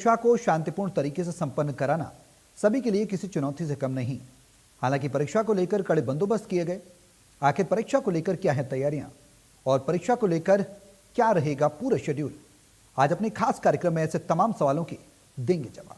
परीक्षा को शांतिपूर्ण तरीके से संपन्न कराना सभी के लिए किसी चुनौती से कम नहीं। हालांकि परीक्षा को लेकर कड़े बंदोबस्त किए गए। आखिर परीक्षा को लेकर क्या है तैयारियां और परीक्षा को लेकर क्या रहेगा पूरा शेड्यूल, आज अपने खास कार्यक्रम में ऐसे तमाम सवालों के देंगे जवाब।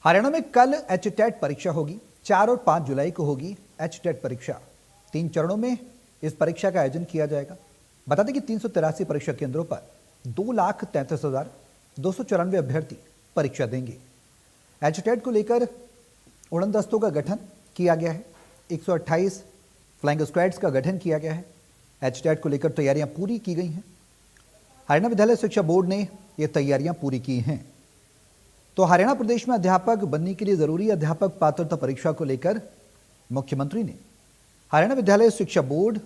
हरियाणा में कल एचटेट परीक्षा होगी। 4 और 5 जुलाई को होगी एचटेट परीक्षा। 3 चरणों में इस परीक्षा का आयोजन किया जाएगा। बता दें कि 383 परीक्षा केंद्रों पर 2,33,294 अभ्यर्थी परीक्षा देंगे। एचटेट को लेकर उड़न दस्तों का गठन किया गया है। 128 फ्लाइंग स्क्वाड्स का गठन किया गया है। एचटेट को लेकर तैयारियां पूरी की गई हैं। हरियाणा विद्यालय शिक्षा बोर्ड ने ये तैयारियां पूरी की हैं। तो हरियाणा प्रदेश में अध्यापक बनने के लिए जरूरी अध्यापक पात्रता परीक्षा को लेकर मुख्यमंत्री ने हरियाणा विद्यालय शिक्षा बोर्ड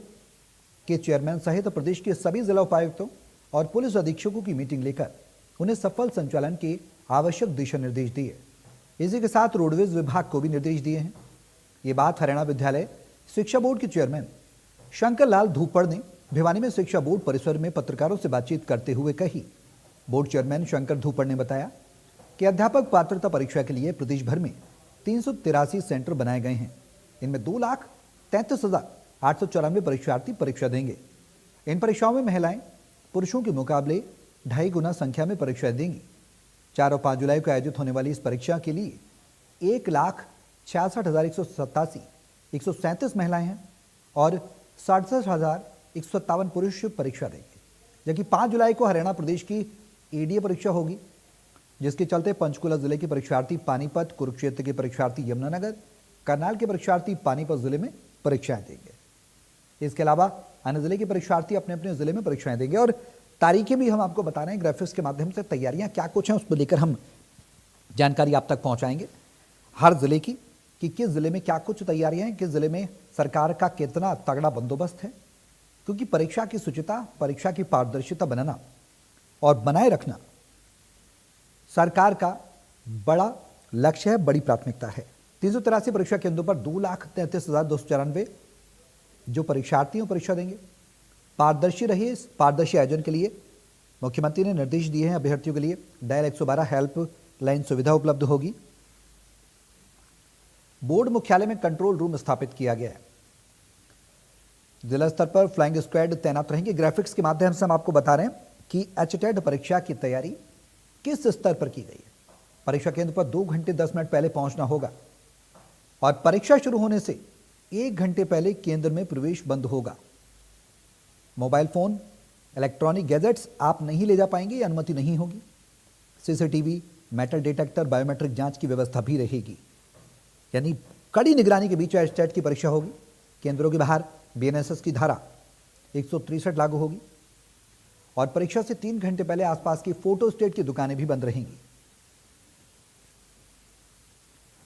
के चेयरमैन सहित प्रदेश के सभी जिला उपायुक्तों और पुलिस अधीक्षकों की मीटिंग लेकर उन्हें सफल संचालन के आवश्यक दिशा निर्देश दिए। इसी के साथ रोडवेज विभाग को भी निर्देश दिए हैं। ये बात हरियाणा विद्यालय शिक्षा बोर्ड के चेयरमैन शंकर लाल धूपड़ ने भिवानी में शिक्षा बोर्ड परिसर में पत्रकारों से बातचीत करते हुए कही। बोर्ड चेयरमैन शंकर धूपड़ ने बताया कि अध्यापक पात्रता परीक्षा के लिए प्रदेश भर में 383 सेंटर बनाए गए हैं। इनमें 2,33,894 परीक्षार्थी परीक्षा देंगे। इन परीक्षाओं में महिलाएं पुरुषों के मुकाबले 2.5 गुना संख्या में परीक्षाएं देंगी। 4 और 5 जुलाई को आयोजित होने वाली इस परीक्षा के लिए 1,66,187 137 महिलाएं हैं और 67,157 पुरुष परीक्षा देंगे। जबकि 5 जुलाई को हरियाणा प्रदेश की एडीए परीक्षा होगी, जिसके चलते पंचकुला जिले के परीक्षार्थी पानीपत, कुरुक्षेत्र के परीक्षार्थी यमुनानगर, करनाल के परीक्षार्थी पानीपत जिले में परीक्षाएं देंगे। इसके अलावा अन्य जिले के परीक्षार्थी अपने अपने जिले में परीक्षाएं देंगे और तारीखें भी हम आपको बता रहे हैं ग्राफिक्स के माध्यम से। तैयारियां क्या कुछ हैं उसको लेकर हम जानकारी आप तक पहुंचाएंगे हर जिले की, कि किस जिले में क्या कुछ तैयारियां हैं, किस जिले में सरकार का कितना तगड़ा बंदोबस्त है। क्योंकि परीक्षा की शुचिता, परीक्षा की पारदर्शिता बनाना और बनाए रखना सरकार का बड़ा लक्ष्य है, बड़ी प्राथमिकता है। 383 परीक्षा केंद्रों पर 2,33,294 जो परीक्षार्थी परीक्षा देंगे। पारदर्शी रहिए। इस पारदर्शी आयोजन के लिए मुख्यमंत्री ने निर्देश दिए हैं। अभ्यर्थियों के लिए डायल 112 हेल्प लाइन सुविधा उपलब्ध होगी। बोर्ड मुख्यालय में कंट्रोल रूम स्थापित किया गया है। जिला स्तर पर फ्लाइंग स्क्वाड तैनात रहेंगे। ग्राफिक्स के माध्यम से हम आपको बता रहे हैं कि एचटेट परीक्षा की तैयारी किस स्तर पर की गई है। परीक्षा केंद्र पर 2 घंटे 10 मिनट पहले पहुंचना होगा और परीक्षा शुरू होने से 1 घंटे पहले केंद्र में प्रवेश बंद होगा। मोबाइल फोन, इलेक्ट्रॉनिक गैजेट्स आप नहीं ले जा पाएंगे, ये अनुमति नहीं होगी। सीसीटीवी, मेटल डिटेक्टर, बायोमेट्रिक जांच की व्यवस्था भी रहेगी। यानी कड़ी निगरानी के बीच एचटेट की परीक्षा होगी। केंद्रों के बाहर बीएनएसएस की धारा 163 लागू होगी और परीक्षा से 3 घंटे पहले आसपास की फोटो स्टेट की दुकानें भी बंद रहेंगी।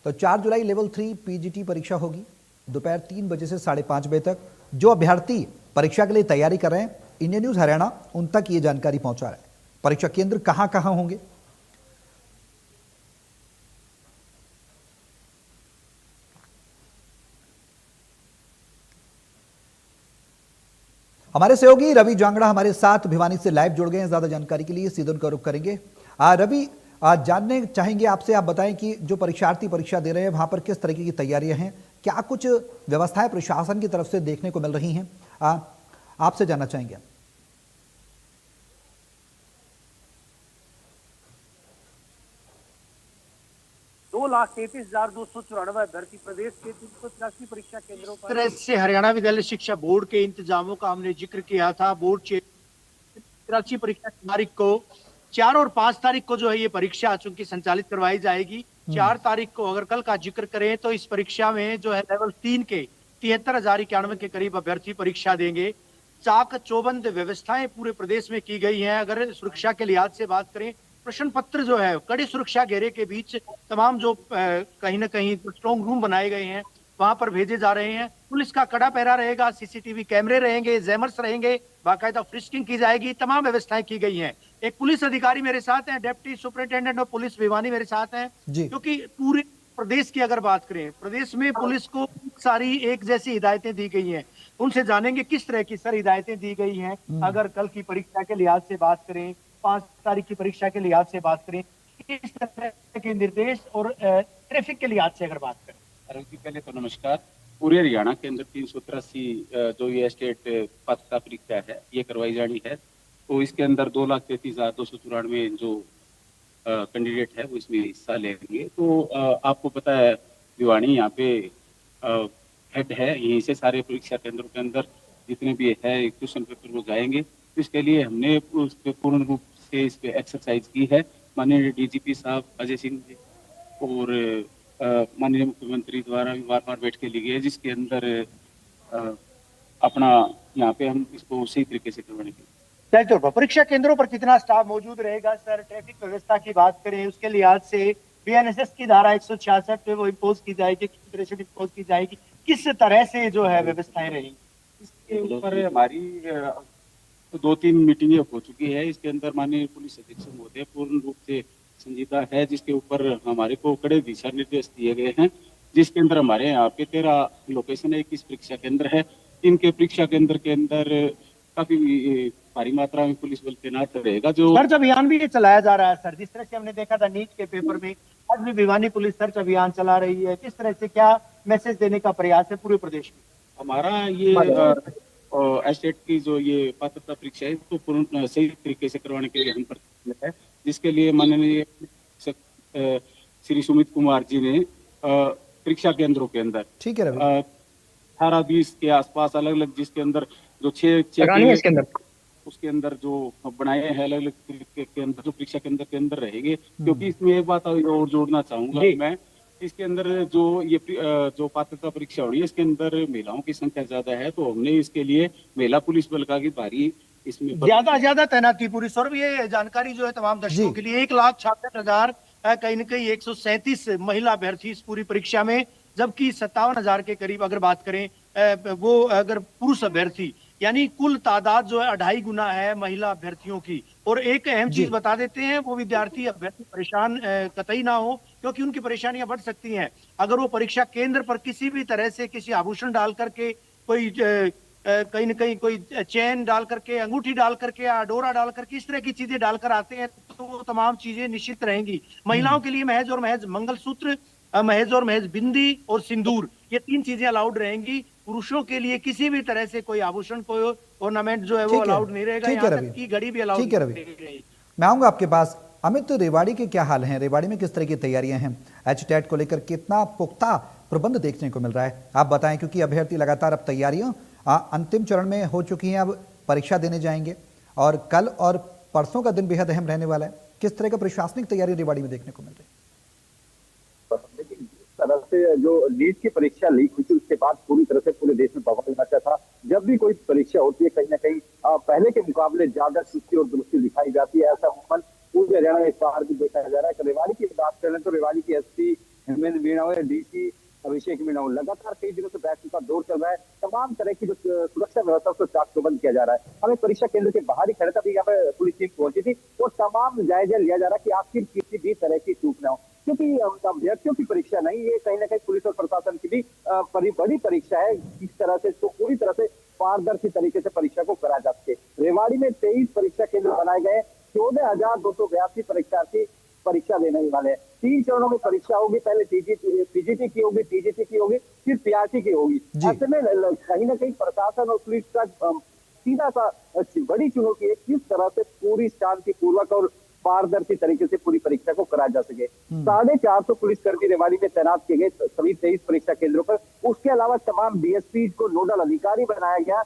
तो 4 जुलाई लेवल 3 पीजीटी परीक्षा होगी दोपहर 3 बजे से 5:30 बजे तक। जो अभ्यर्थी परीक्षा के लिए तैयारी कर रहे हैं, इंडिया न्यूज हरियाणा उन तक ये जानकारी पहुंचा रहा है। परीक्षा केंद्र कहां कहां होंगे, हमारे सहयोगी रवि जांगड़ा हमारे साथ भिवानी से लाइव जुड़ गए हैं। ज्यादा जानकारी के लिए सीधे उनका रुख करेंगे। रवि, जानने चाहेंगे आपसे, आप बताएं कि जो परीक्षार्थी परीक्षा दे रहे हैं वहां पर किस तरीके की तैयारियां हैं, क्या कुछ व्यवस्थाएं प्रशासन की तरफ से देखने को मिल रही हैं, आपसे जानना चाहेंगे। 2,33,294 अभ्यर्थी प्रदेश के 383 परीक्षा केंद्रों पर। तरह से हरियाणा विद्यालय शिक्षा बोर्ड के इंतजामों का हमने जिक्र किया था। बोर्ड 383 परीक्षा तारीख को 4 और 5 तारीख को जो है ये परीक्षा चूंकि संचालित करवाई जाएगी। 4 तारीख को अगर कल का जिक्र करें तो इस परीक्षा में जो है लेवल 3 के 73,091 के करीब अभ्यर्थी परीक्षा देंगे। चाक चौबंद व्यवस्थाएं पूरे प्रदेश में की गई हैं। अगर सुरक्षा के लिहाज से बात करें, प्रश्न पत्र जो है कड़ी सुरक्षा घेरे के बीच तमाम जो कहीं ना कहीं स्ट्रॉन्ग रूम बनाए गए हैं वहां पर भेजे जा रहे हैं। पुलिस का कड़ा पहरा रहेगा, सीसीटीवी कैमरे रहेंगे, जैमर्स रहेंगे, बाकायदा फ्रिस्किंग की जाएगी, तमाम व्यवस्थाएं की गई हैं। एक पुलिस अधिकारी मेरे साथ हैं, deputy superintendent of police Bhiwani मेरे साथ हैं। जी। क्योंकि पूरे प्रदेश की अगर बात करें, प्रदेश में पुलिस को सारी एक जैसी हिदायतें दी गई हैं। उनसे जानेंगे किस तरह की सर हिदायतें दी गई हैं। अगर कल की परीक्षा के लिहाज से बात करें, 5 तारीख की परीक्षा के लिहाज से बात करें, किस तरह के निर्देश और ट्रैफिक के लिहाज से अगर बात करें। अरुण जी, पहले तो नमस्कार। पूरे हरियाणा के अंदर 383 जो ये स्टेट पात्रता परीक्षा है ये करवाई जानी है। तो इसके अंदर 2,33,294 जो कैंडिडेट है वो इसमें हिस्सा लेंगे। तो आपको पता है भिवानी यहाँ पे हेड है, यहीं से सारे परीक्षा केंद्रों के अंदर जितने भी है क्वेश्चन पेपर वो जाएंगे। तो इसके लिए हमने उस पे पूर्ण रूप से इस पे एक्सरसाइज की है। माननीय डीजीपी साहब अजय सिंह जी और माननीय मुख्यमंत्री द्वारा भी बार बार बैठकें ली गई है, जिसके अंदर अपना यहाँ पे हम इसको सही तरीके से करवाने के तय तौर पर परीक्षा केंद्रों पर कितना स्टाफ मौजूद रहेगा सर? ट्रैफिक व्यवस्था की बात करें, उसके लिहाज से बीएनएसएस की धारा 166 पे वो इम्पोज की जाएगी, इम्पोज की जाएगी, किस तरह से जो है व्यवस्थाएं रहेंगी? इसके ऊपर हमारी 2-3 मीटिंगें हो चुकी है। इसके अंदर माननीय पुलिस अधीक्षक महोदय पूर्ण रूप से संजीदा है, जिसके ऊपर हमारे को कड़े दिशा निर्देश दिए गए हैं। जिसके अंदर हमारे यहाँ पे 13 लोकेशन है, 21 परीक्षा केंद्र है। इनके परीक्षा केंद्र के अंदर काफी भारी मात्रा में पुलिस बल तैनात रहेगा। जो सर्च अभियान भी ये चलाया जा रहा है सर, जिस तरह से हमने देखा था नीट के पेपर में, आज भी भिवानी पुलिस सर्च अभियान चला रही है। किस तरह से क्या मैसेज देने का प्रयास है पूरे प्रदेश में? हमारा ये स्टेट की जो ये पात्रता परीक्षा है तो पूर्ण सही तरीके से करवाने के लिए हम प्रतिबद्ध है, जिसके लिए माननीय श्री सुमित कुमार जी ने परीक्षा केंद्रों के अंदर ठीक है रवि। 18-20 के आसपास अलग अलग, जिसके अंदर जो 6 उसके अंदर जो बनाए हैं अलग अलग तरीके के अंदर जो परीक्षा केंद्र के अंदर रहेंगे। क्योंकि इसमें एक बात और जोड़ना चाहूंगा मैं, इसके अंदर जो ये जो पात्रता परीक्षा हो रही है इसके अंदर महिलाओं की संख्या ज्यादा है, तो हमने इसके लिए महिला पुलिस बल का भी भारी इसमें ज्यादा तैनाती पूरी। सर ये जानकारी जो है तमाम दर्शकों के लिए, 1,66,000 कहीं न कहीं 137 महिला अभ्यर्थी इस पूरी परीक्षा में, जबकि 57,000 के करीब अगर बात करें वो अगर पुरुष अभ्यर्थी, यानी कुल तादाद जो है 2.5 गुना है महिला अभ्यर्थियों की। और एक अहम चीज बता देते हैं, वो विद्यार्थी अभ्यर्थी परेशान कतई ना हो, क्योंकि उनकी परेशानियां बढ़ सकती हैं अगर वो परीक्षा केंद्र पर किसी भी तरह से किसी आभूषण डाल करके, कोई कहीं न कहीं कोई चेन डाल करके, अंगूठी डाल करके या डोरा डाल करके इस तरह की चीजें डालकर आते हैं, तो वो तमाम चीजें निश्चित रहेंगी। महिलाओं के लिए महज और महज मंगलसूत्र, महज और महज बिंदी और सिंदूर, ये 3 चीजें अलाउड रहेंगी। पुरुषों के लिए किसी भी तरह से कोई आभूषण, कोई ऑर्नामेंट जो है वो अलाउड नहीं रहेगा। यहाँ तक की घड़ी भी अलाउड नहीं रहेगी। मैं आऊंगा आपके पास। अमित, रेवाड़ी के क्या हाल हैं? रेवाड़ी में किस तरह की तैयारियां हैं? एचटेट को लेकर कितना पुख्ता प्रबंध देखने को मिल रहा है, आप बताएं, क्योंकि अभ्यर्थी लगातार अब तैयारियां अंतिम चरण में हो चुकी हैं, अब परीक्षा देने जाएंगे और कल और परसों का दिन बेहद अहम रहने वाला है। किस तरह का प्रशासनिक तैयारी रेवाड़ी में देखने को मिल रही है? तरह से जो नीट की परीक्षा लीक हुई थी उसके बाद पूरी तरह से पूरे देश में बवाल मचा था। जब भी कोई परीक्षा होती है कहीं ना कहीं पहले के मुकाबले ज्यादा चुस्ती और दुरुस्ती दिखाई जाती है। ऐसा अमूमन पूरे हरियाणा में इस बार भी देखा जा रहा है। रेवाड़ी की बात करें तो रेवाड़ी की एसपी हेमेंद्र मीणा और डीसी अभिषेक मीणा लगातार कई दिनों से बैठक का दौर चल रहा है। तमाम तरह की जो सुरक्षा व्यवस्था उसको चाक चौबंद किया जा रहा है। हमें परीक्षा केंद्र के बाहर ही खड़े था, यहाँ पे पुलिस टीम पहुंची थी और तमाम जायजा लिया जा रहा है कि आखिर किसी भी तरह की चूक न हो, क्योंकि अभ्यर्थियों की परीक्षा नहीं, ये कहीं ना कहीं पुलिस और प्रशासन की भी बड़ी परीक्षा है। इस तरह से तो पूरी तरह से पारदर्शी तरीके से परीक्षा को करा जा सके। रेवाड़ी में 23 परीक्षा केंद्र बनाए गए, 14,282 परीक्षार्थी परीक्षा देने वाले हैं। 3 चरणों में परीक्षा होगी, पहले पीजीटी की होगी, टीजीटी की होगी, फिर पीआरटी की होगी। ऐसे में कहीं ना कहीं प्रशासन और पुलिस का सीधा सा बड़ी चुनौती है किस तरह से पूरी शांतिपूर्वक और पारदर्शी तरीके से पूरी परीक्षा को कराया जा सके। 450 पुलिसकर्मी रेवाड़ी में तैनात किए गए सभी 23 परीक्षा केंद्रों पर। उसके अलावा तमाम डीएसपी को नोडल अधिकारी बनाया गया,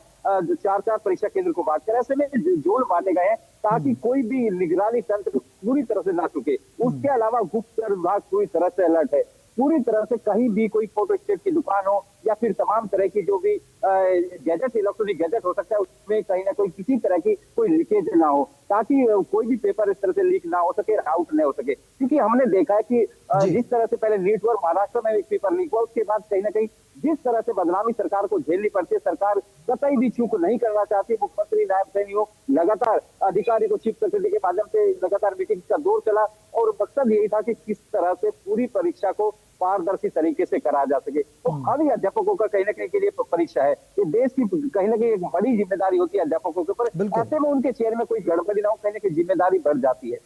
4 परीक्षा केंद्र को बांटकर। ऐसे में जोड़ मारने गए ताकि कोई भी निगरानी तंत्र पूरी तरह से ना चुके। उसके अलावा गुप्तचर विभाग पूरी तरह से अलर्ट है। पूरी तरह से कहीं भी कोई फोटो स्टेट की दुकान हो, या फिर तमाम तरह की जो भी गैजेट, इलेक्ट्रॉनिक गैजेट हो सकता है, उसमें कहीं ना कोई किसी तरह की कोई लीकेज ना हो, ताकि कोई भी पेपर इस तरह से लीक ना हो सके, आउट नहीं हो सके। क्योंकि हमने देखा है कि जी जिस तरह से पहले नीट और महाराष्ट्र में एक पेपर लीक हुआ, उसके बाद कहीं ना कहीं जिस तरह से बदनामी सरकार को झेलनी पड़ती है, सरकार कतई भी चूक नहीं करना चाहती। मुख्यमंत्री, नायब सैनी हो, लगातार अधिकारी को चीफ सेक्रेटरी के माध्यम से लगातार मीटिंग का दौर चला और मकसद यही था कि किस तरह से पूरी परीक्षा को पारदर्शी तरीके से कराया जा सके। तो हर अध्यापकों का कहीं ना कहीं के लिए परीक्षा है, ये देश की कहीं ना कहीं एक बड़ी जिम्मेदारी होती है अध्यापकों के ऊपर। बिल्कुल। ऐसे में उनके चेहरे में कोई गड़बड़ी ना हो, कहीं ना कहीं जिम्मेदारी बढ़ जाती है।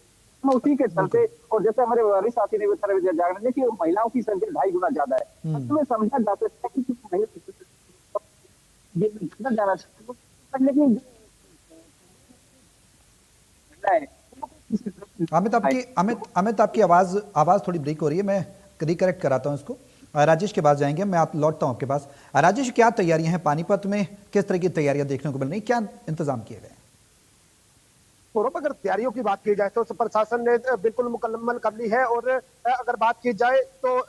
उसी के चलते, और जैसे हमारे वरिष्ठ साथी ने जागरण में कि महिलाओं की संख्या 2.5 गुना ज्यादा है, उसमें समझा जा सकता है कि ये जाना चाहिए, लेकिन अमित आपकी आवाज थोड़ी ब्रेक हो रही है, मैं रिकरेक्ट कराता हूं इसको। राजेश के पास जाएंगे, मैं आप लौटता हूं आपके पास। राजेश, क्या तैयारियां हैं पानीपत में, किस तरह की तैयारियां देखने को मिल रही, क्या इंतजाम किए गए हैं? सौरभ, अगर तैयारियों की बात की जाए तो प्रशासन ने बिल्कुल मुकम्मल कर ली है। और अगर बात की जाए तो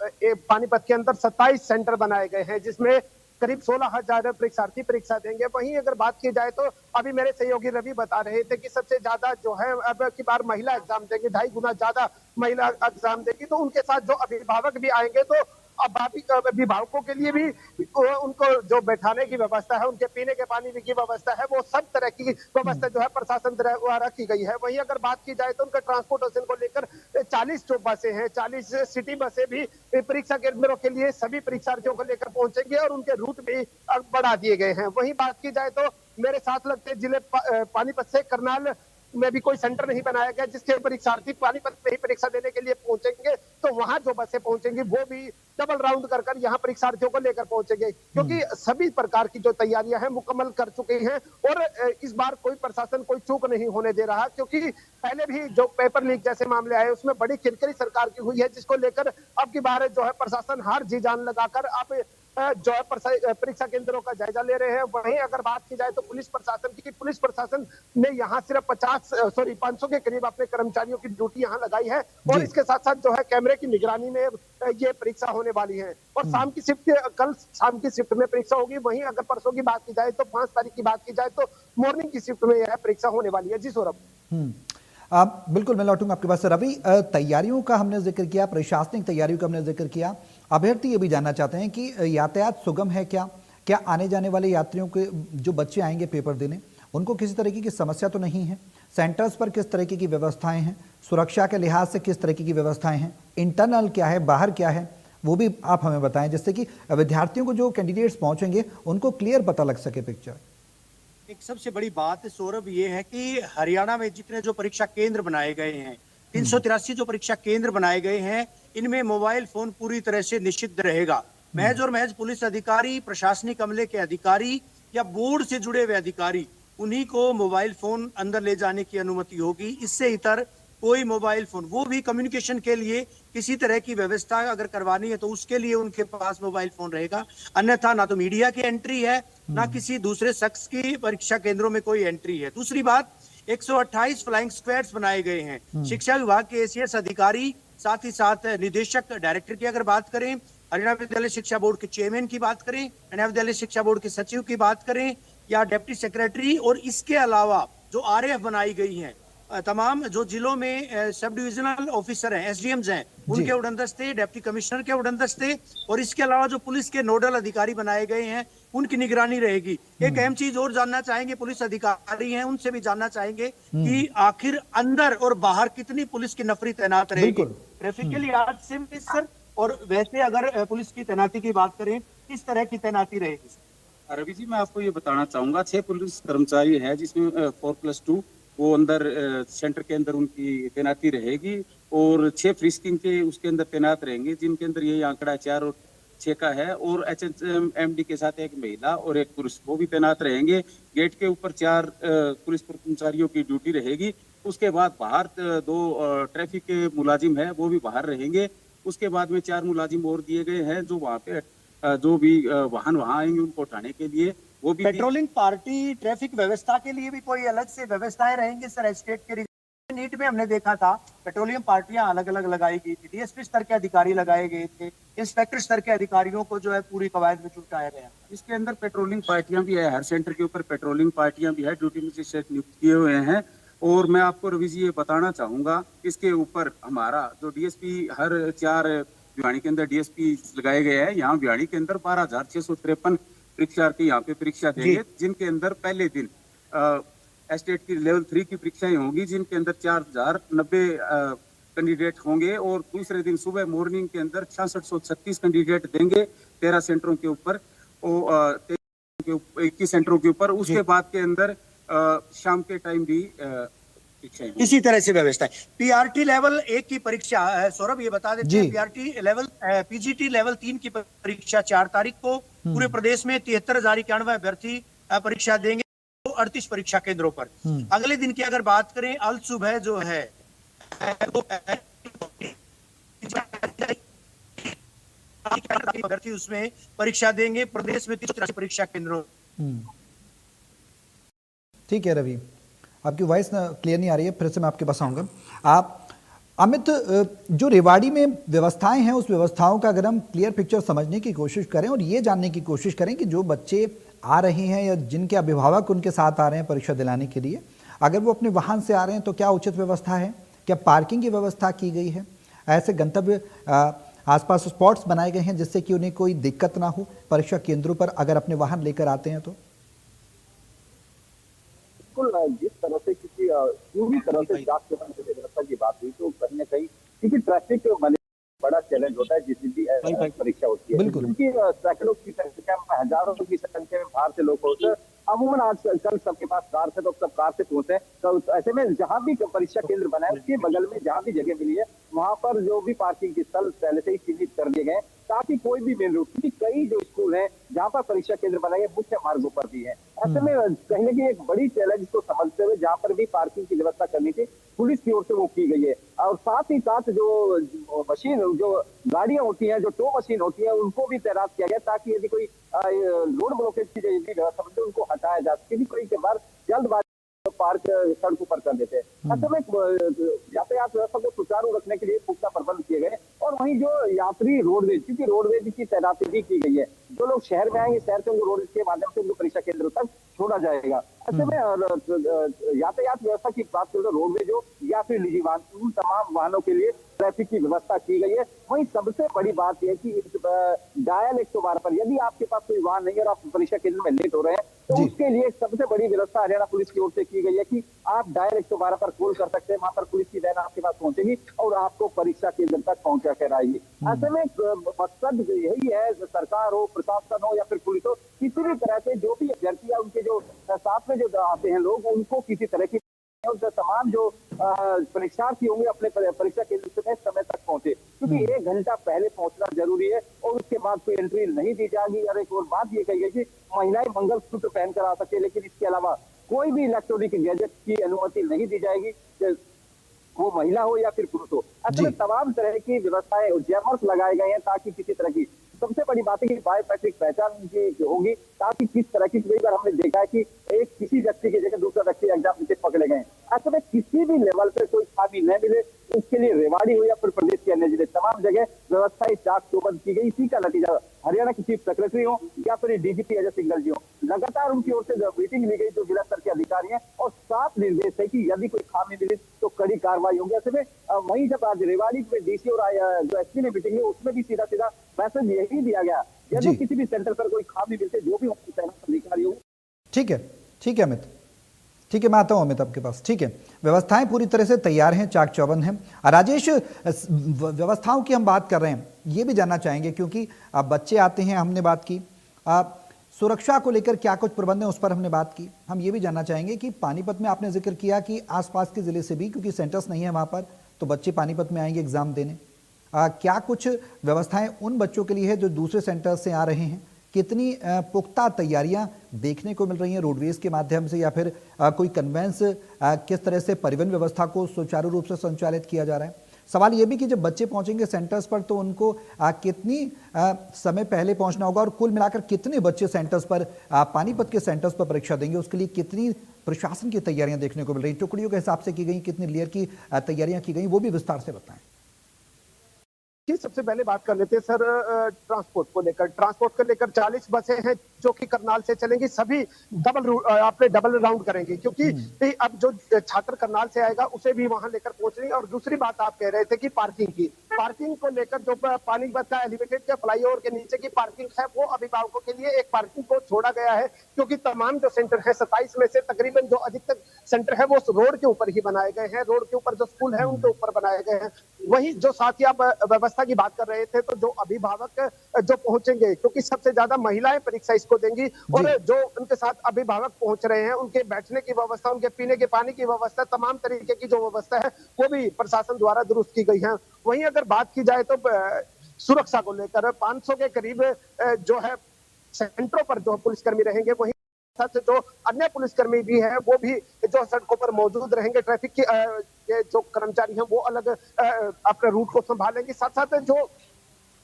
पानीपत के अंदर 27 सेंटर बनाए गए हैं, जिसमें करीब 16,000 परीक्षार्थी परीक्षा देंगे। वहीं अगर बात की जाए तो अभी मेरे सहयोगी रवि बता रहे थे कि सबसे ज्यादा जो है अब की बार महिला एग्जाम देंगी, 2.5 गुना ज्यादा महिला एग्जाम देगी। तो उनके साथ जो अभिभावक भी आएंगे, तो अभिभावकों के लिए भी उनको जो बैठाने की व्यवस्था है, उनके पीने के पानी की व्यवस्था है, वो सब तरह की व्यवस्था जो है प्रशासन द्वारा की गई है। वहीं अगर बात की जाए तो उनके ट्रांसपोर्टेशन को लेकर 40 जो बसें हैं, 40 सिटी बसें भी परीक्षा केंद्रों के लिए सभी परीक्षार्थियों को लेकर पहुंचेंगे और उनके रूट भी बढ़ा दिए गए हैं। वहीं बात की जाए तो मेरे साथ लगते जिले पानीपत से करनाल में भी कोई सेंटर नहीं बनाया गया जिसके परीक्षार्थी पानीपत में ही परीक्षा देने के लिए पहुंचेंगे। तो वहां जो बसें पहुंचेंगी वो भी डबल राउंड कर यहाँ परीक्षार्थियों को लेकर पहुंचेंगे, क्योंकि सभी प्रकार की जो तैयारियां हैं मुकम्मल कर चुके हैं। और इस बार कोई प्रशासन कोई चूक नहीं होने दे रहा, क्योंकि पहले भी जो पेपर लीक जैसे मामले आए उसमें बड़ी किरकिरी सरकार की हुई है, जिसको लेकर अब की बार जो है प्रशासन हार जी जान लगाकर अब जो है परीक्षा केंद्रों का जायजा ले रहे हैं। वहीं अगर बात की जाए तो पुलिस प्रशासन ने यहाँ सिर्फ 500 के करीब अपने कर्मचारियों की ड्यूटी यहाँ लगाई है। और इसके साथ साथ जो है कैमरे की निगरानी में ये परीक्षा होने वाली है। और कल शाम की शिफ्ट में परीक्षा होगी। वहीं अगर परसों की बात की जाए तो 5 तारीख की बात की जाए तो मॉर्निंग की शिफ्ट में यह परीक्षा होने वाली है। जी सौरभ। बिल्कुल, मैं लौटूंगा आपके पास। रवि, तैयारियों का हमने जिक्र किया, प्रशासनिक तैयारियों का हमने जिक्र किया, अभ्यर्थी ये भी जानना चाहते हैं कि यातायात सुगम है क्या आने जाने वाले यात्रियों के जो बच्चे आएंगे पेपर देने, उनको किसी तरीके की समस्या तो नहीं है? सेंटर्स पर किस तरीके की व्यवस्थाएं हैं, सुरक्षा के लिहाज से किस तरीके की व्यवस्थाएं हैं, इंटरनल क्या है, बाहर क्या है, वो भी आप हमें बताएं, जिससे कि विद्यार्थियों को जो कैंडिडेट्स पहुंचेंगे उनको क्लियर पता लग सके पिक्चर। एक सबसे बड़ी बात सौरभ ये है कि हरियाणा में जितने जो परीक्षा केंद्र बनाए गए हैं, 383 जो परीक्षा केंद्र बनाए गए हैं, इनमें मोबाइल फोन पूरी तरह से निषिद्ध रहेगा। महज और महज पुलिस अधिकारी, प्रशासनिक अमले के अधिकारी या बोर्ड से जुड़े हुए अधिकारी, उन्हीं को मोबाइल फोन अंदर ले जाने की अनुमति होगी। इससे इतर कोई मोबाइल फोन, वो भी कम्युनिकेशन के लिए किसी तरह की व्यवस्था अगर करवानी है तो उसके लिए उनके पास मोबाइल फोन रहेगा। अन्यथा ना तो मीडिया की एंट्री है, ना किसी दूसरे शख्स की परीक्षा केंद्रों में कोई एंट्री है। दूसरी बात, 128 फ्लाइंग स्क्वाड्स बनाए गए हैं। शिक्षा विभाग के एसीएस अधिकारी, साथ ही साथ निदेशक, डायरेक्टर की अगर बात करें, हरियाणा विद्यालय शिक्षा बोर्ड के चेयरमैन की बात करें, हरियाणा विद्यालय शिक्षा बोर्ड के सचिव की बात करें या डिप्टी सेक्रेटरी, और इसके अलावा जो आरएफ बनाई गई हैं, तमाम जो जिलों में सब डिविजनल ऑफिसर हैं, एसडीएम्स हैं, उनके उड़नदस्ते, डिप्टी कमिश्नर के उड़नदस्ते, और इसके अलावा जो पुलिस के नोडल अधिकारी बनाए गए हैं उनकी निगरानी रहेगी। एक अहम चीज और जानना चाहेंगे, पुलिस अधिकारी हैं उनसे भी जानना चाहेंगे कि आखिर अंदर और बाहर कितनी पुलिस की नफरी तैनात रहेगी। ट्रैफिक के लिहाज से भी सर, और वैसे अगर पुलिस की तैनाती की बात करें, किस तरह की तैनाती रहेगी? रवि जी, मैं आपको ये बताना चाहूंगा, 6 पुलिस कर्मचारी हैं जिसमें 4+2 वो अंदर सेंटर के अंदर उनकी तैनाती रहेगी, और 6 फ्रिस्किंग के उसके अंदर तैनात रहेंगे, जिनके अंदर ये आंकड़ा 4 और 6 का है। और एचएमडी के साथ एक महिला और एक पुरुष, वो भी तैनात रहेंगे। गेट के ऊपर 4 पुलिस कर्मचारियों की ड्यूटी रहेगी। उसके बाद बाहर 2 ट्रैफिक के मुलाजिम है, वो भी बाहर रहेंगे। उसके बाद में 4 मुलाजिम और दिए गए हैं जो वहाँ पे जो भी वाहन वहाँ आएंगे उनको उठाने के लिए, वो भी पेट्रोलिंग पार्टी, ट्रैफिक व्यवस्था के लिए भी कोई अलग से व्यवस्थाएं रहेंगी सर? स्टेट के नीट में हमने देखा था पेट्रोलियम पार्टियां अलग अलग लगाई गई थी, डीएसपी स्तर के अधिकारी लगाए गए थे, इंस्पेक्टर स्तर के अधिकारियों को जो है पूरी कवायद में जुटाया गया। इसके अंदर पेट्रोलिंग पार्टियां भी है, हर सेंटर के ऊपर पेट्रोलिंग पार्टियां भी है, ड्यूटी मजिस्ट्रेट नियुक्त किए हुए हैं। और मैं आपको रवि जी ये बताना चाहूंगा, इसके ऊपर हमारा जो डीएसपी हर 4 भिवानी के अंदर डीएसपी लगाए गए हैं। यहाँ भिवानी के अंदर 12,653 परीक्षार्थी यहाँ पे परीक्षा देंगे, जिनके अंदर पहले दिन एस्टेट की लेवल 3 की परीक्षाएं होंगी, जिनके अंदर 4,090 कैंडिडेट होंगे। और दूसरे दिन सुबह मॉर्निंग के अंदर 6636 कैंडिडेट देंगे 13 सेंटरों के ऊपर, 21 सेंटरों के ऊपर। उसके बाद के अंदर शाम के टाइम भी इसी तरह से व्यवस्था है। पीआरटी लेवल 1 की परीक्षा, सौरभ ये बता देते हैं, पीआरटी लेवल पीजीटी लेवल 3 की परीक्षा 4 तारीख को पूरे प्रदेश में 73,091 अभ्यर्थी परीक्षा देंगे 38 परीक्षा केंद्रों पर। अगले दिन की अगर बात करें, अल सुबह जो है अभ्यर्थी उसमें परीक्षा देंगे प्रदेश में 30 परीक्षा केंद्रों। ठीक है रवि, आपकी वॉइस क्लियर नहीं आ रही है, फिर से मैं आपके पास आऊँगा। आप अमित, जो रेवाड़ी में व्यवस्थाएं हैं उस व्यवस्थाओं का अगर हम क्लियर पिक्चर समझने की कोशिश करें और ये जानने की कोशिश करें कि जो बच्चे आ रहे हैं या जिनके अभिभावक उनके साथ आ रहे हैं परीक्षा दिलाने के लिए, अगर वो अपने वाहन से आ रहे हैं तो क्या उचित व्यवस्था है, क्या पार्किंग की व्यवस्था की गई है, ऐसे गंतव्य आसपास स्पॉट्स बनाए गए हैं जिससे कि उन्हें कोई दिक्कत ना हो परीक्षा केंद्रों पर अगर अपने वाहन लेकर आते हैं तो? जिस तरह से किसी पूरी तरह से जांच व्यवस्था की बात हुई तो कहीं ना कहीं क्योंकि ट्रैफिक बड़ा चैलेंज होता है जिस भी परीक्षा होती है, क्योंकि सैकड़ों की संख्या में, हजारों की संख्या में बाहर से लोग होते हैं। अमूमन आज कल सबके पास कार से, तो सब कार से पहुंचे हैं। तो ऐसे में जहां भी परीक्षा केंद्र बना है उसके बगल में जहां भी जगह मिली है वहां पर जो भी पार्किंग के स्थल पहले से ही चिन्हित कर दिए गए, ताकि कोई भी मेन रोड, क्योंकि कई जो स्कूल हैं जहां पर परीक्षा केंद्र बनाए गए मुख्य मार्गों पर भी है। ऐसे में कहीं ना कहीं एक बड़ी चैलेंज को समझते हुए जहां पर भी पार्किंग की व्यवस्था करनी थी पुलिस की ओर से वो की गई है। और साथ ही साथ जो मशीन, जो गाड़ियां होती हैं, जो टो मशीन होती है, उनको भी तैनात किया गया ताकि यदि कोई रोड ब्लॉकेज की जो व्यवस्था उनको हटाया जा सके। कई के बाद जल्दबाजी पार्क सड़कों पर कर देते हैं। ऐसे में यातायात व्यवस्था को सुचारू रखने के लिए पुख्ता प्रबंध किए गए। और वहीं जो यात्री रोडवेज, क्योंकि रोडवेज की तैनाती भी की गई है, जो लोग शहर में आएंगे शहर से उनको रोडवेज के माध्यम से उनको परीक्षा केंद्र तक छोड़ा जाएगा। ऐसे में यातायात व्यवस्था की बात करें तो रोडवेज हो या फिर निजी वाहन, उन तमाम वाहनों के लिए ट्रैफिक की व्यवस्था की गई है। वहीं सबसे बड़ी बात यह है कि इस डायल 112 पर यदि आपके पास कोई वाहन नहीं है और आप परीक्षा केंद्र में लेट हो रहे हैं तो उसके लिए सबसे बड़ी व्यवस्था हरियाणा पुलिस की ओर से की गई है कि आप डायल 112 पर कॉल कर सकते हैं, वहां पर पुलिस की वैन आपके पास पहुंचेगी और आपको परीक्षा केंद्र तक पहुंचा कर आएगी। ऐसे में मकसद यही है, सरकार हो, प्रशासन हो या फिर पुलिस हो, किसी भी तरह से जो भी अभ्यर्थी या उनके जो साथ में जो आते हैं लोग, उनको किसी तरह की तमाम जो परीक्षार्थी होंगे अपने परीक्षा केंद्र में समय तक पहुंचे, क्योंकि 1 घंटा पहले पहुंचना जरूरी है और उसके बाद कोई एंट्री नहीं दी जाएगी। और एक और बात ये कही गई कि महिलाएं मंगलसूत्र पहनकर आ सकती है, लेकिन इसके अलावा कोई भी इलेक्ट्रॉनिक गैजेट की अनुमति नहीं दी जाएगी, वो महिला हो या फिर पुरुष हो। ऐसे तमाम तरह की व्यवस्थाएं और जैमर्स लगाए गए हैं ताकि किसी तरह की, सबसे बड़ी बात है कि बायोमेट्रिक पहचान की होगी ताकि किस तरह की, कई बार हमने देखा है कि एक किसी व्यक्ति की जगह दूसरा व्यक्ति एग्जाम देते पकड़े गए। ऐसे में किसी भी लेवल पे कोई खामी न मिले, उसके लिए रेवाड़ी हो या फिर प्रदेश के अन्य जिले, तमाम जगह व्यवस्थाएं चाक चौबंद की गई। इसी का नतीजा हरियाणा की चीफ सेक्रेटरी हो या फिर डीजीपी अजय सिंघल जी हो, लगातार उनकी ओर से मीटिंग ली गई जो जिला स्तर के अधिकारी हैं और साफ निर्देश है कि यदि कोई खामी मिले तो कड़ी कार्रवाई होगी। ऐसे में वहीं जब आज रेवाड़ी में डीसी और जो एसपी ने मीटिंग ली उसमें भी सीधा सीधा मैसेज यही दिया गया, यदि किसी भी सेंटर पर कोई खामी मिलते जो भी तैनात अधिकारी हो। ठीक है अमित, ठीक है, मैं आता हूं अमित आपके पास। ठीक है, व्यवस्थाएं पूरी तरह से तैयार हैं, चाक चौबंद हैं। राजेश, व्यवस्थाओं की हम बात कर रहे हैं, ये भी जानना चाहेंगे क्योंकि अब बच्चे आते हैं, हमने बात की, सुरक्षा को लेकर क्या कुछ प्रबंध है उस पर हमने बात की। हम ये भी जानना चाहेंगे कि पानीपत में आपने जिक्र किया कि आसपास के जिले से भी, क्योंकि सेंटर्स नहीं है वहां पर, तो बच्चे पानीपत में आएंगे एग्जाम देने, क्या कुछ व्यवस्थाएं उन बच्चों के लिए है जो दूसरे सेंटर से आ रहे हैं? कितनी पुख्ता तैयारियां देखने को मिल रही हैं रोडवेज के माध्यम से, या फिर कोई कन्वेंस, किस तरह से परिवहन व्यवस्था को सुचारू रूप से संचालित किया जा रहा है? सवाल ये भी कि जब बच्चे पहुंचेंगे सेंटर्स पर तो उनको कितनी समय पहले पहुंचना होगा और कुल मिलाकर कितने बच्चे सेंटर्स पर, पानीपत के सेंटर्स पर परीक्षा देंगे, उसके लिए कितनी प्रशासन की तैयारियां देखने को मिल रही, टुकड़ियों के हिसाब से की गई, कितनी लेयर की तैयारियां की गई, वो भी विस्तार से बताएं। कि सबसे पहले बात कर लेते हैं सर ट्रांसपोर्ट को लेकर 40 बसें हैं जो कि करनाल से चलेंगी, सभी डबल राउंड करेंगे, क्योंकि अब जो छात्र करनाल से आएगा उसे भी वहां लेकर पहुंचेंगे। और दूसरी बात आप कह रहे थे कि पार्किंग को लेकर जो पानीपत का एलिवेटेड के फ्लाईओवर के नीचे की पार्किंग है वो अभिभावकों के लिए एक पार्किंग को छोड़ा गया है, क्योंकि तमाम जो सेंटर है 27 में से तकरीबन जो अधिकतर सेंटर है वो रोड के ऊपर ही बनाए गए हैं, रोड के ऊपर जो स्कूल है उनके ऊपर बनाए गए हैं। वही जो साथ ही आप व्यवस्था की बात कर रहे थे, तो जो अभिभावक जो पहुंचेंगे, क्योंकि सबसे ज्यादा महिलाएं परीक्षा इसको देंगी, और जो उनके साथ अभिभावक पहुंच रहे हैं उनके बैठने की व्यवस्था, उनके पीने के पानी की व्यवस्था, तमाम तरीके की जो व्यवस्था है वो भी प्रशासन द्वारा दुरुस्त की गई है। वहीं अगर बात की जाए तो सुरक्षा को लेकर 500 के करीब जो है सेंटरों पर जो पुलिसकर्मी रहेंगे, वहीं साथ जो अन्य पुलिसकर्मी भी है वो भी जो सड़कों पर मौजूद रहेंगे। ट्रैफिक के जो कर्मचारी हैं वो अलग अपने रूट को संभालेंगे। साथ साथ जो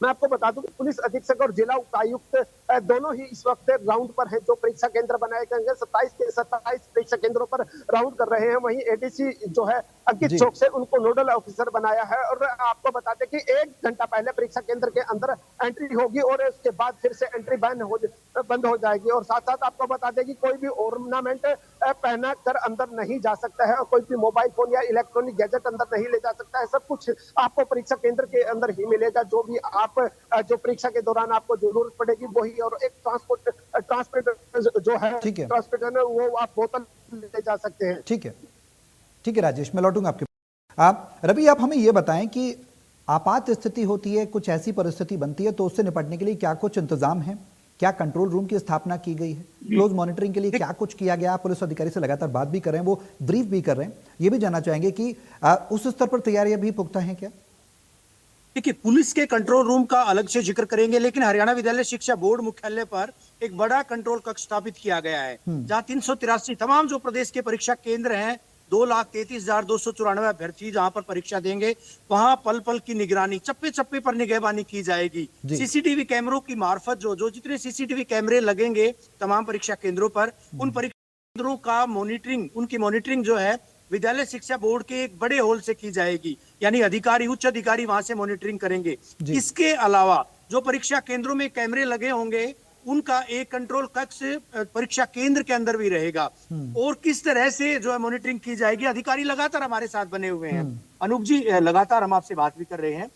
मैं आपको बता दूं कि पुलिस अधीक्षक और जिला उपायुक्त दोनों ही इस वक्त राउंड पर हैं, जो परीक्षा केंद्र बनाए गए हैं 27 के 27 परीक्षा केंद्रों पर राउंड कर रहे हैं। वहीं एडीसी जो है अंकित चौक से उनको नोडल ऑफिसर बनाया है। और आपको बता दें कि 1 घंटा पहले परीक्षा केंद्र के अंदर एंट्री होगी और उसके बाद फिर से एंट्री बंद हो जाएगी। और साथ साथ आपको बता दें कि कोई भी ऑर्नामेंट पहना कर अंदर नहीं जा सकता है, और कोई भी मोबाइल फोन या इलेक्ट्रॉनिक गैजेट अंदर नहीं ले जा सकता है। सब कुछ आपको परीक्षा केंद्र के अंदर ही मिलेगा, जो भी आप जो परीक्षा के दौरान आपको जरूरत पड़ेगी वही। और एक ट्रांसपोर्ट जो है ट्रांसपोर्ट वो आप बोतल ले जा सकते हैं। ठीक है राजेश, मैं लौटूंगा आपके। रवि, आप हमें ये बताएं कि आपात स्थिति होती है, कुछ ऐसी परिस्थिति बनती है, तो उससे निपटने के लिए क्या कुछ इंतजाम है? क्या कंट्रोल रूम की स्थापना की गई है? क्लोज मॉनिटरिंग के लिए क्या कुछ किया गया? पुलिस अधिकारी से लगातार बात भी कर रहे हैं, वो ब्रीफ भी कर रहे हैं। ये भी जानना चाहेंगे कि उस स्तर पर तैयारियां भी पुख्ता हैं क्या? देखिए, पुलिस के कंट्रोल रूम का अलग से जिक्र करेंगे, लेकिन हरियाणा विद्यालय शिक्षा बोर्ड मुख्यालय पर एक बड़ा कंट्रोल कक्ष स्थापित किया गया है, जहां 383 तमाम जो प्रदेश के परीक्षा केंद्र हैं, 2,33,294 अभ्यर्थी जहां पर परीक्षा देंगे, वहां पल पल की निगरानी, चप्पे चप्पे पर निगहबानी की जाएगी। सीसीटीवी कैमरों की मार्फत जो जितने सीसीटीवी कैमरे लगेंगे तमाम परीक्षा केंद्रों पर, उन परीक्षा केंद्रों का मॉनिटरिंग, उनकी मॉनिटरिंग जो है विद्यालय शिक्षा बोर्ड के एक बड़े हॉल से की जाएगी, यानी अधिकारी, उच्च अधिकारी वहां से मॉनिटरिंग करेंगे। इसके अलावा जो परीक्षा केंद्रों में कैमरे लगे होंगे उनका एक कंट्रोल कक्ष परीक्षा केंद्र के अंदर भी रहेगा। और किस तरह से जो है मॉनिटरिंग की जाएगी, अधिकारी लगातार हमारे साथ बने हुए हैं। अनूप जी, लगातार हम आपसे बात भी कर रहे हैं,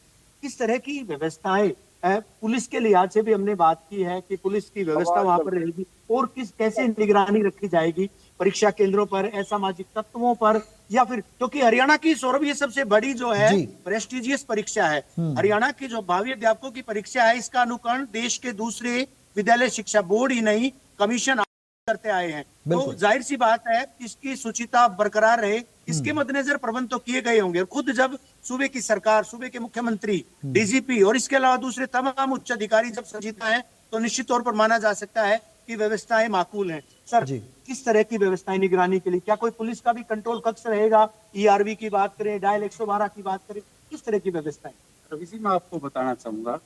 किस तरह की व्यवस्थाएं पुलिस के लिहाज से भी हमने बात की है कि पुलिस की व्यवस्था वहां पर रहेगी, और कैसे निगरानी रखी जाएगी परीक्षा केंद्रों पर, असामाजिक तत्वों पर, या फिर क्योंकि हरियाणा की सौरभ ये सबसे बड़ी जो है प्रेस्टिजियस परीक्षा है, हरियाणा की जो भावी अध्यापकों की परीक्षा है, इसका अनुकरण देश के दूसरे विद्यालय शिक्षा बोर्ड ही नहीं, कमीशन करते आए हैं। तो जाहिर सी बात है इसकी शुचिता बरकरार रहे, इसके मद्देनजर प्रबंध तो किए गए होंगे। खुद जब सूबे की सरकार, सूबे के मुख्यमंत्री, डीजीपी और इसके अलावा दूसरे तमाम उच्च अधिकारी जब संजीदा है, तो निश्चित तौर पर माना जा सकता है कि व्यवस्थाएं माकूल हैं। सर, किस तरह की व्यवस्थाएं निगरानी के लिए, क्या कोई पुलिस का भी कंट्रोल कक्ष रहेगा? ईआरवी की बात करें, डायल 112 की बात करें, किस तरह की व्यवस्थाएं? रवि जी, मैं आपको बताना चाहूंगा,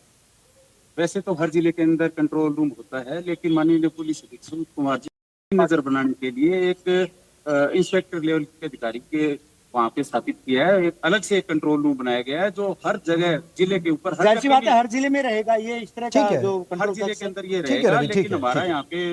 वैसे तो हर जिले के अंदर कंट्रोल रूम होता है, लेकिन माननीय पुलिस अधीक्षक कुमार जी नजर बनाने के लिए एक इंस्पेक्टर लेवल के अधिकारी के वहाँ पे स्थापित किया है। एक अलग से एक कंट्रोल रूम बनाया गया है, जो हर जगह जिले के ऊपर बात है हर जिले में रहेगा ये, इस तरह का जो हर जिले के अंदर ये रहेगा। लेकिन हमारा यहाँ पे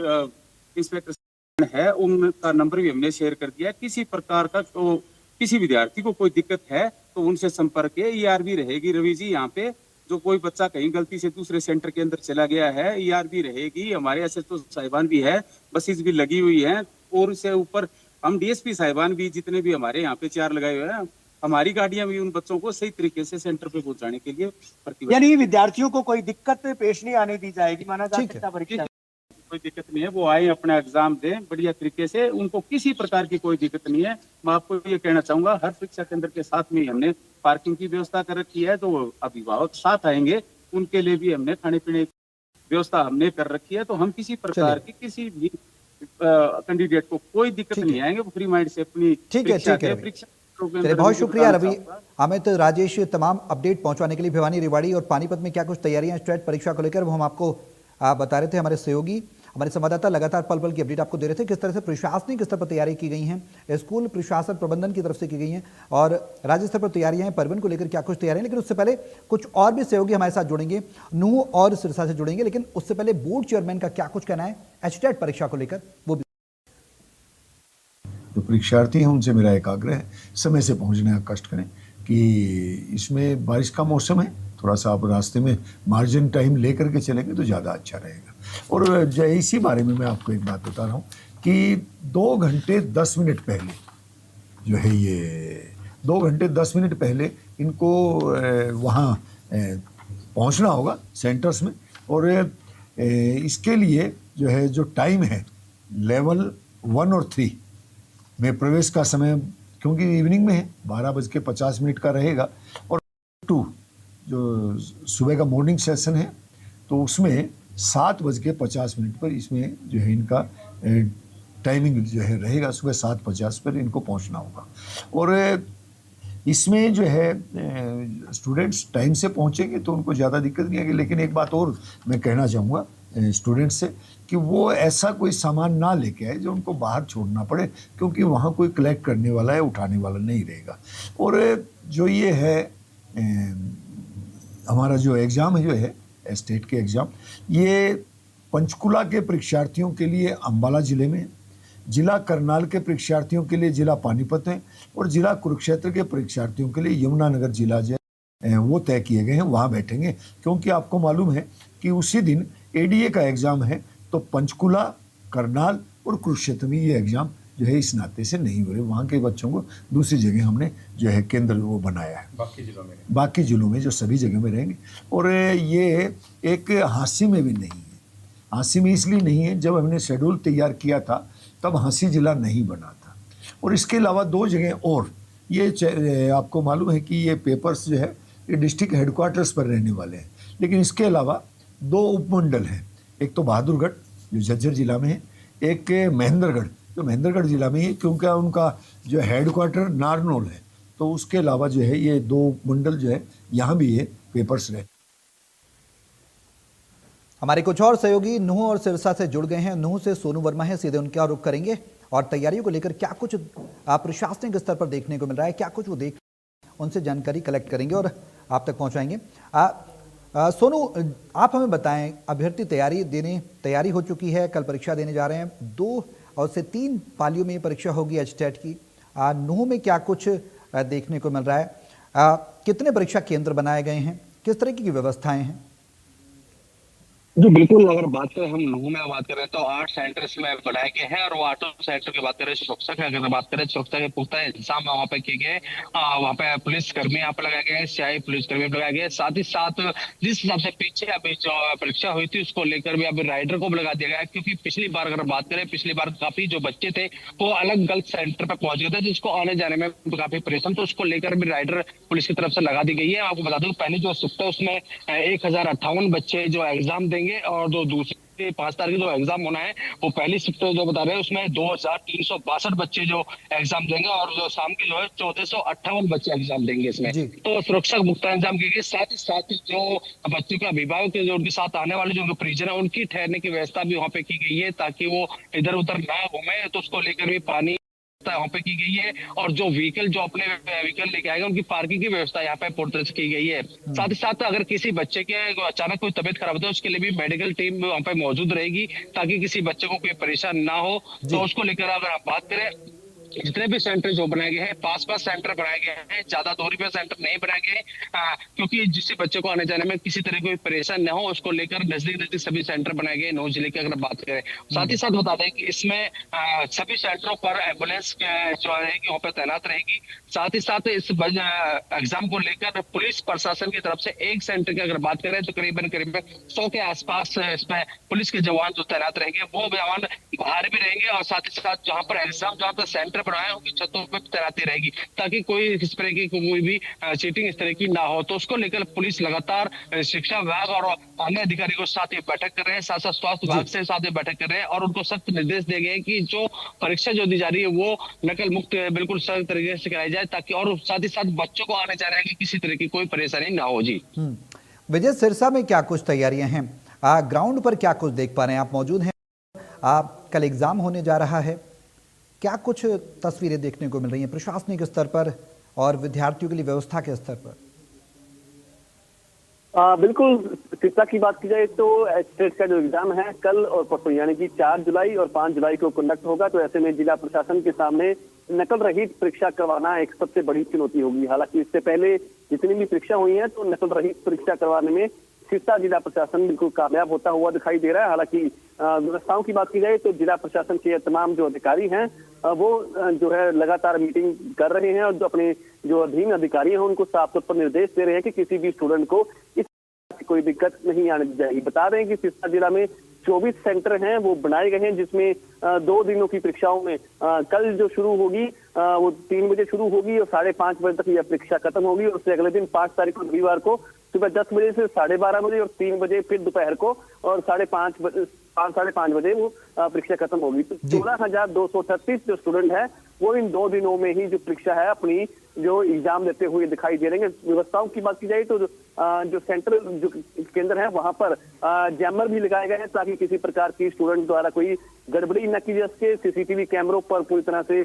इंस्पेक्टर है, उनका नंबर भी हमने शेयर कर दिया। किसी प्रकार का तो किसी विद्यार्थी को कोई दिक्कत है तो उनसे संपर्क है। ईआरवी रहेगी रवि जी यहाँ पे, जो कोई बच्चा कहीं गलती से दूसरे सेंटर के अंदर चला गया है, ईआरवी रहेगी। हमारे एसएचओ साहिबान भी है, बसेस भी लगी हुई हैं, और उससे ऊपर हम डीएसपी साहिबान भी, जितने भी हमारे यहाँ पे 4 लगाए हुए हैं, हमारी गाड़ियां भी उन बच्चों को सही तरीके से सेंटर पे पहुंचाने के लिए प्रतिबद्ध। यानी विद्यार्थियों को कोई दिक्कत पेश नहीं आने दी जाएगी, माना जा सकता परीक्षा कोई दिक्कत नहीं है, वो आए अपना एग्जाम दें बढ़िया तरीके से, उनको किसी प्रकार की कोई दिक्कत नहीं है। मैं आपको ये कहना चाहूंगा, हर परीक्षा केंद्र के साथ में हमने पार्किंग की व्यवस्था कर रखी है, तो अभिभावक साथ आएंगे उनके लिए भी हमने खाने पीने की व्यवस्था हमने कर रखी है। तो हम किसी प्रकार की किसी भी कैंडिडेट को कोई दिक्कत नहीं आएंगे, वो फ्री माइंड से अपनी चलिए, बहुत शुक्रिया रवि, अमित, राजेश, तमाम अपडेट पहुंचवाने के लिए। भिवानी, रेवाड़ी और पानीपत में क्या कुछ तैयारियां स्टेट परीक्षा को लेकर वो हम आपको बता रहे थे हमारे सहयोगी। हमारे संवाददाता लगातार पल पल की अपडेट आपको दे रहे थे, किस तरह से प्रशासनिक स्तर पर तैयारी की गई हैं, स्कूल प्रशासन प्रबंधन की तरफ से की गई हैं और राज्य स्तर पर तैयारियां हैं, परिवहन को लेकर क्या कुछ तैयारियां। लेकिन उससे पहले कुछ और भी सहयोगी हमारे साथ जुड़ेंगे, नूह और सिरसा से जुड़ेंगे, लेकिन उससे पहले बोर्ड चेयरमैन का क्या कुछ कहना है एचटेट परीक्षा को लेकर, वो भी। जो परीक्षार्थी हैं उनसे मेरा एक आग्रह है, समय से पहुंचने का कष्ट करें कि इसमें बारिश का मौसम है, थोड़ा सा आप रास्ते में मार्जिन टाइम लेकर के चलेंगे तो ज़्यादा अच्छा रहेगा। और इसी बारे में मैं आपको एक बात बता रहा हूँ कि 2 घंटे 10 मिनट पहले जो है ये 2 घंटे 10 मिनट पहले इनको वहाँ पहुँचना होगा सेंटर्स में। और इसके लिए जो है जो टाइम है लेवल 1 और 3 में प्रवेश का समय, क्योंकि इवनिंग में है 12:50 का रहेगा, और 2 जो सुबह का मॉर्निंग सेशन है तो उसमें 7:50 पर इसमें जो है इनका टाइमिंग जो है रहेगा, सुबह 7:50 पर इनको पहुंचना होगा। और इसमें जो है स्टूडेंट्स टाइम से पहुंचेंगे तो उनको ज़्यादा दिक्कत नहीं आएगी। लेकिन एक बात और मैं कहना चाहूँगा स्टूडेंट्स से कि वो ऐसा कोई सामान ना लेके आए जो उनको बाहर छोड़ना पड़े, क्योंकि वहाँ कोई कलेक्ट करने वाला है, उठाने वाला नहीं रहेगा। और जो ये है हमारा जो एग्ज़ाम है जो है स्टेट के एग्ज़ाम, ये पंचकुला के परीक्षार्थियों के लिए अम्बाला ज़िले में, जिला करनाल के परीक्षार्थियों के लिए जिला पानीपत है, और जिला कुरुक्षेत्र के परीक्षार्थियों के लिए यमुनानगर जिला जो है वो तय किए गए हैं, वहाँ बैठेंगे। क्योंकि आपको मालूम है कि उसी दिन एडीए का एग्ज़ाम है, तो पंचकुला, करनाल और कुरुक्षेत्र में ये एग्ज़ाम जो है इस नाते से नहीं हो रहे। वहाँ के बच्चों को दूसरी जगह हमने जो है केंद्र वो बनाया है, बाकी जिलों में जो सभी जगह में रहेंगे। और ये एक हांसी में भी नहीं है, हांसी में इसलिए नहीं है, जब हमने शेड्यूल तैयार किया था तब हांसी जिला नहीं बना था। और इसके अलावा 2 जगह और ये आपको मालूम है कि ये पेपर्स जो है ये डिस्ट्रिक्ट हेडक्वार्टर्स पर रहने वाले हैं, लेकिन इसके अलावा 2 उपमंडल हैं, एक तो बहादुरगढ़ जो झज्जर जिला में है, एक महेंद्रगढ़ जो महेंद्रगढ़ जिला में है, क्योंकि उनका जो हेडक्वार्टर नारनौल है। तो उसके अलावा जो है ये 2 उपमंडल जो है यहाँ भी ये पेपर्स रहे। हमारे कुछ और सहयोगी नूह और सिरसा से जुड़ गए हैं। नूह से सोनू वर्मा है, सीधे उनका रुख करेंगे और तैयारियों को लेकर क्या कुछ प्रशासनिक स्तर पर देखने को मिल रहा है, क्या कुछ वो देख, उनसे जानकारी कलेक्ट करेंगे और आप तक पहुंचाएंगे। सोनू, आप हमें बताएं, अभ्यर्थी तैयारी हो चुकी है, कल परीक्षा देने जा रहे हैं, 2 और से 3 पालियों में परीक्षा होगी एचटेट की। नूह में क्या कुछ देखने को मिल रहा है, कितने परीक्षा केंद्र बनाए गए हैं, किस तरह की व्यवस्थाएं हैं? जी बिल्कुल, अगर बात करें हम नूह में बात करें तो 8 सेंटर्स में बनाए गए हैं, और वो 8 सेंटर की बात करें सुरक्षा की, अगर बात करें सुरक्षा के पुख्ता इंतजाम वहाँ पे किए गए। वहाँ पे पुलिस कर्मी यहाँ पे लगाए गए हैं, सियाही पुलिस कर्मी लगाए गए। साथ ही साथ जिस हिसाब से पीछे अभी जो परीक्षा हुई थी उसको लेकर भी अभी राइडर को भी लगा दिया गया है, क्योंकि पिछली बार अगर बात करें, पिछली बार काफी जो बच्चे थे वो अलग गलत सेंटर पे पहुंच गए थे, जिसको आने जाने में काफी परेशान, तो उसको लेकर भी राइडर पुलिस की तरफ से लगा दी गई है। आपको बता दूं पहली जो शिफ्ट है उसमें 1058 बच्चे जो एग्जाम देंगे, और जो दूसरी 5 तारीख जो एग्जाम होना है वो पहली शिफ्ट जो बता रहे हैं उसमें 2362 बच्चे जो एग्जाम देंगे, और जो शाम के जो है 1458 बच्चे एग्जाम देंगे इसमें। तो सुरक्षा पुख्ता इंतजाम किए गए। साथ ही जो बच्चों के अभिभावक जो उनके साथ आने वाले जो परिजन है उनकी ठहरने की व्यवस्था भी वहाँ पे की गई है, ताकि वो इधर उधर ना घूमे। तो उसको लेकर भी पानी वहाँ पे की गई है, और जो व्हीकल जो अपने व्हीकल लेके आएगा उनकी पार्किंग की व्यवस्था यहाँ पे पूरी तरह से की गई है। साथ ही साथ अगर किसी बच्चे के अचानक कोई तबियत खराब होता है उसके लिए भी मेडिकल टीम वहाँ पे मौजूद रहेगी, ताकि किसी बच्चे को कोई परेशान ना हो। तो उसको लेकर अगर आप बात करें, जितने भी सेंटर जो बनाए गए हैं, 5 सेंटर बनाए गए हैं, ज्यादा दूरी पे सेंटर नहीं बनाए गए, क्योंकि जिससे बच्चे को आने जाने में किसी तरह कोई परेशान न हो, उसको लेकर नजदीक सभी सेंटर बनाए गए नौ जिले की अगर बात करें। साथ ही साथ बता दें कि इसमें सभी सेंटरों पर एम्बुलेंस जो रहेगी वहाँ पे तैनात रहेगी। साथ ही साथ इस एग्जाम को लेकर पुलिस प्रशासन की तरफ से एक सेंटर की अगर बात करें तो करीबन 100 के आसपास इसमें पुलिस के जवान जो तैनात रहेंगे, वो जवान बाहर भी रहेंगे, और साथ ही साथ जहाँ पर एग्जाम जहाँ पर सेंटर बनाए उनकी छतों पर तैनाती रहेगी, ताकि कोई इस तरह की कोई भी चीटिंग इस तरह की ना हो। तो उसको लेकर पुलिस लगातार शिक्षा विभाग और अन्य अधिकारियों के साथ बैठक कर रहे हैं, साथ साथ स्वास्थ्य विभाग से साथ बैठक कर रहे हैं, और उनको सख्त निर्देश दिए गए हैं कि जो परीक्षा जो दी जा रही है वो नकल मुक्त बिल्कुल सख्त तरीके से कराई जाए, ताकि और साथ ही साथ बच्चों को आने जाने की किसी तरह की कोई परेशानी ना हो। जी विजय, सिरसा में क्या कुछ तैयारियां हैं, ग्राउंड पर क्या कुछ देख पा रहे हैं, आप मौजूद हैं कल एग्ज़ाम होने जा रहा है, क्या कुछ तस्वीरें देखने को मिल रही हैं प्रशासनिक स्तर पर और विद्यार्थियों के लिए व्यवस्था के स्तर पर? बिल्कुल, शिक्षा की बात की जाए तो स्टेट का जो एग्जाम है कल और परसों यानी कि 4 जुलाई और 5 जुलाई को कंडक्ट होगा। तो ऐसे में जिला प्रशासन के सामने नकल रहित परीक्षा करवाना एक सबसे बड़ी चुनौती होगी। हालांकि इससे पहले जितनी भी परीक्षा हुई है तो नकल रहित परीक्षा करवाने में सिरसा जिला प्रशासन बिल्कुल कामयाब होता हुआ दिखाई दे रहा है। हालांकि व्यवस्थाओं की बात की जाए तो जिला प्रशासन के तमाम जो अधिकारी हैं वो जो है लगातार मीटिंग कर रहे हैं और जो अपने जो अधीन अधिकारी हैं उनको साफ तौर पर निर्देश दे रहे हैं कि किसी भी स्टूडेंट को इस कोई दिक्कत नहीं आने दी जाएगी। बता दें कि सिरसा जिला में 24 सेंटर हैं वो बनाए गए हैं, जिसमें 2 दिनों की परीक्षाओं में कल जो शुरू होगी वो 3 बजे शुरू होगी और 5:30 बजे तक यह परीक्षा खत्म होगी। और उससे अगले दिन 5 तारीख को रविवार को सुबह 10 बजे से 12:30 बजे और 3 बजे फिर दोपहर को और 5:30 बजे वो परीक्षा खत्म होगी। तो 16,238 जो स्टूडेंट है वो इन 2 दिनों में ही जो परीक्षा है अपनी जो एग्जाम देते हुए दिखाई दे रहे हैं। व्यवस्थाओं की बात की जाए तो जो सेंटर जो केंद्र है वहां पर जैमर भी लगाए गए हैं ताकि किसी प्रकार की स्टूडेंट द्वारा कोई गड़बड़ी न की जा सके। सीसीटीवी कैमरों पर पूरी तरह से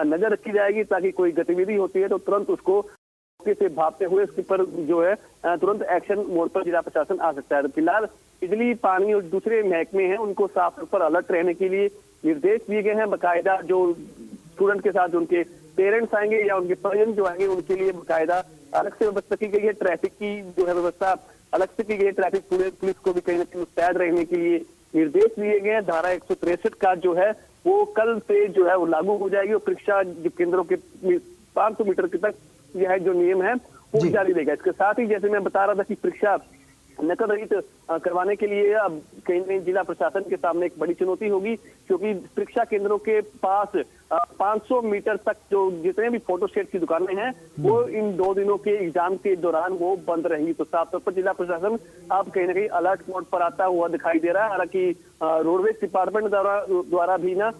नजर रखी जाएगी ताकि कोई गतिविधि होती है तो तुरंत उसको से भागते हुए उसके पर जो है तुरंत एक्शन मोड पर जिला प्रशासन आ सकता है। तो फिलहाल बिजली, पानी और दूसरे महकमे हैं उनको साफ तौर पर अलर्ट रहने के लिए निर्देश दिए गए हैं। बाकायदा जो स्टूडेंट के साथ उनके पेरेंट्स आएंगे या उनके परिजन जो आएंगे उनके लिए बाकायदा अलग से व्यवस्था की गई है। ट्रैफिक की जो है व्यवस्था अलग से की गई है। ट्रैफिक पुलिस को भी कहीं ना कहीं मुस्तैद रहने के लिए निर्देश दिए गए हैं। धारा 163 का जो है वो कल से जो है वो लागू हो जाएगी और परीक्षा केंद्रों के 500 मीटर तक यह जो नियम है वो जारी रहेगा। इसके साथ ही जैसे मैं बता रहा था कि परीक्षा नकल रहित करवाने के लिए अब कहीं न कहीं जिला प्रशासन के सामने एक बड़ी चुनौती होगी, क्योंकि परीक्षा केंद्रों के पास 500 मीटर तक जो जितने भी फोटो स्टेट की दुकानें हैं वो इन 2 दिनों के एग्जाम के दौरान वो बंद रहेगी। तो साफ तौर पर जिला प्रशासन अब कहीं ना कहीं अलर्ट मोड पर आता हुआ दिखाई दे रहा है। हालांकि रोडवेज डिपार्टमेंट द्वारा भी ना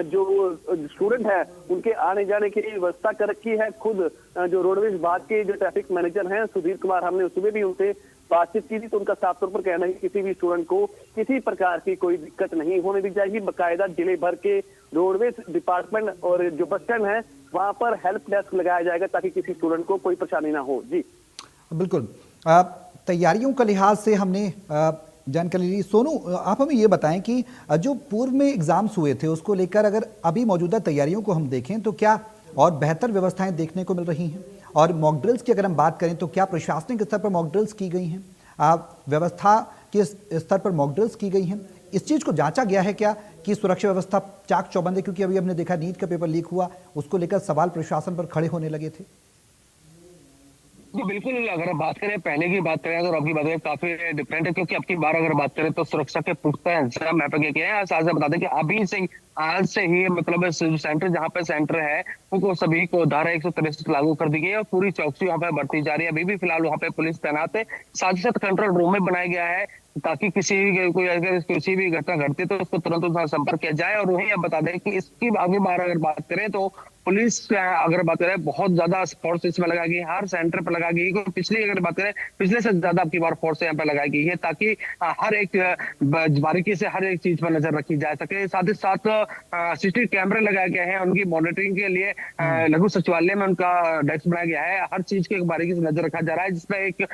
जो स्टूडेंट है उनके आने जाने के लिए व्यवस्था कर रखी है। खुद जो रोडवेज विभाग के जो ट्रैफिक मैनेजर हैं सुधीर कुमार, हमने सुबह भी उनसे बातचीत की थी तो उनका साफ तौर पर कहना है कि किसी भी स्टूडेंट को किसी प्रकार की कोई दिक्कत नहीं होने दी जाएगी। बाकायदा जिले भर के रोडवेज डिपार्टमेंट और जो बस स्टैंड है वहां पर हेल्प डेस्क लगाया जाएगा ताकि किसी स्टूडेंट को कोई परेशानी ना हो। जी बिल्कुल, तैयारियों का लिहाज से हमने जानकारी ली। सोनू, आप हमें ये बताएं कि जो पूर्व में एग्जाम्स हुए थे उसको लेकर अगर अभी मौजूदा तैयारियों को हम देखें तो क्या और बेहतर व्यवस्थाएं देखने को मिल रही हैं? और मॉक ड्रिल्स की अगर हम बात करें तो क्या प्रशासनिक स्तर पर मॉक ड्रिल्स की गई हैं? व्यवस्था के स्तर पर मॉक ड्रिल्स की गई हैं? इस चीज़ को जांचा गया है क्या कि सुरक्षा व्यवस्था चाक चौबंद है? क्योंकि अभी हमने देखा नीट का पेपर लीक हुआ, उसको लेकर सवाल प्रशासन पर खड़े होने लगे थे। जी बिल्कुल, अगर बात करें पहले की बात करें तो अब की बात करें काफी डिफरेंट है, क्योंकि अब की बार अगर बात करें तो सुरक्षा के पुख्ता इंतजाम यहाँ पे किए हैं। साथ ही बता दें कि अभी से आज से ही मतलब सेंटर जहाँ पे सेंटर है उनको सभी को धारा 163 लागू कर दी गई है और पूरी चौकसी वहाँ पे बढ़ती जा रही है। अभी भी फिलहाल वहाँ पे पुलिस तैनात है। साथ ही साथ कंट्रोल रूम में बनाया गया है ताकि कोई अगर किसी भी घटना घटती है तो उसको तुरंत उसका संपर्क किया जाए। और वही अब बता दें कि इसकी आगे बार अगर बात करें तो पुलिस अगर बात करें बहुत ज्यादा फोर्स इसमें लगा गई, हर सेंटर पर लगा गई। पिछली अगर बात करें पिछले से ज्यादा आपकी बार फोर्स यहाँ पे लगाई गई है ताकि हर एक बारीकी से हर एक चीज पर नजर रखी जा सके। साथ ही साथ सीसीटीवी कैमरे लगाए गए हैं उनकी मॉनिटरिंग के लिए। लघु सचिवालय में उनका डेस्क बनाया गया है। हर चीज की बारीकी से नजर रखा जा रहा है जिसमें एक